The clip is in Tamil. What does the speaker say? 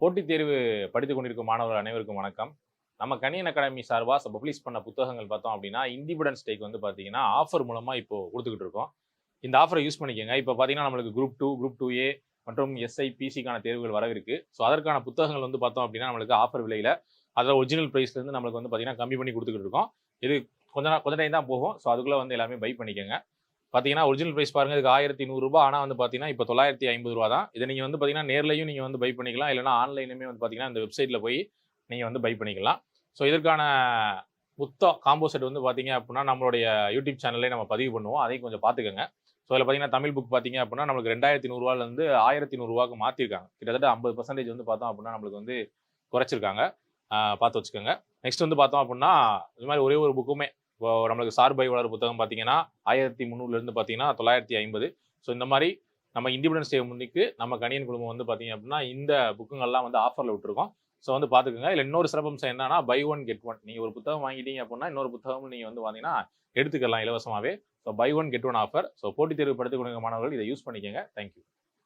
போட்டித் தேர்வு படித்துக் கொண்டிருக்கும் மாணவர்கள் அனைவருக்கும் வணக்கம். நம்ம கணியன் அகாடமி சார்பா பப்ளிஷ் பண்ண புத்தகங்கள் பார்த்தோம் அப்படின்னா, இண்டிபெண்டன்ஸ் டேக்கு வந்து பார்த்தீங்கன்னா, ஆஃபர் மூலமா இப்போ குடுத்துக்கிட்டு இருக்கோம். இந்த ஆஃபர யூஸ் பண்ணிக்கங்க. இப்போ பார்த்தீங்கன்னா, நம்மளுக்கு குரூப் 2, குரூப் 2A மற்றும் எஸ்ஐ, பிசிக்கான தேர்வுகள் வரவிருக்கு. ஸோ அதற்கான புத்தகங்கள் வந்து பார்த்தோம் அப்படின்னா, நம்மளுக்கு ஆஃபர் விலையில, அதோட ஒரிஜினல் பிரைஸ்லேருந்து நம்மளுக்கு வந்து பார்த்தீங்கன்னா, கம்மி பண்ணி குடுத்துக்கிட்டு இருக்கோம். இது கொஞ்ச டைம் தான் போகும். ஸோ அதுக்குள்ள வந்து எல்லாமே பை பண்ணிக்கங்க. பார்த்தீங்கன்னா, ஒரிஜினல் பிரைஸ் பாருங்க. இதுக்கு ரூ. 1100. ஆனா வந்து பார்த்தீங்கன்னா, இப்போ ரூ. 950 தான். இத நீங்க வந்து பார்த்தீங்கன்னா, நேர்லயும் நீங்க வந்து பை பண்ணிக்கலாம். இல்லன்னா ஆன்லைன்லயுமே வந்து பார்த்தீங்கன்னா, இந்த வெப்சைட்ல போய் நீங்க வந்து பை பண்ணிக்கலாம். ஸோ இதற்கான காம்போ செட் வந்து பார்த்தீங்க அப்டின்னா, நம்மளுடைய யூடியூப் சேனல்லே நம்ம பதிவு பண்ணுவோம். அதையும் கொஞ்சம் பார்த்துக்கங்க. ஸோ இதுல பார்த்தீங்கன்னா, தமிழ் புக் பார்த்தீங்க அப்டின்னா, நம்மளுக்கு ரூ. 2100லேருந்து ரூ. 1100க்கு மாத்திருக்காங்க. கிட்டத்தட்ட 50% வந்து பார்த்தோம் அப்டின்னா, நம்மளுக்கு வந்து குறைச்சிருக்காங்க. பார்த்து வச்சுக்கோங்க. நெக்ஸ்ட் வந்து பார்த்தோம் அப்டின்னா, இது மாரி ஒரே ஒரு புக்குமே இப்போ நம்மளுக்கு சார் பை புத்தகம் பார்த்தீங்கன்னா, 1300லேருந்து பார்த்தீங்கன்னா 950. ஸோ இந்த மாரி நம்ம இண்டிபெண்டன்ஸ் டே முன்னிட்டு நம்ம கணியன் குழுமம் வந்து பார்த்தீங்க அப்டின்னா, இந்த புக்குங்கள்லாம் வந்து ஆஃபர்ல விட்டுருக்கோம். ஸோ வந்து பார்த்துக்கங்க. இதுல இன்னொரு சிறப்பம்சம் என்னன்னா, பை ஒன் கெட் ஒன். நீங்க ஒரு புத்தகம் வாங்கிட்டீங்க அப்டின்னா, இன்னொரு புத்தகமும் நீங்க வந்து பார்த்தீங்கன்னா, எடுத்துக்கலாம் இலவசமாவே. So buy one get one offer. So போட்டித் தேர்வு படித்துக் கொண்டிருக்கும் மாணவர்கள் இதை யூஸ் பண்ணிக்கங்க. Thank you.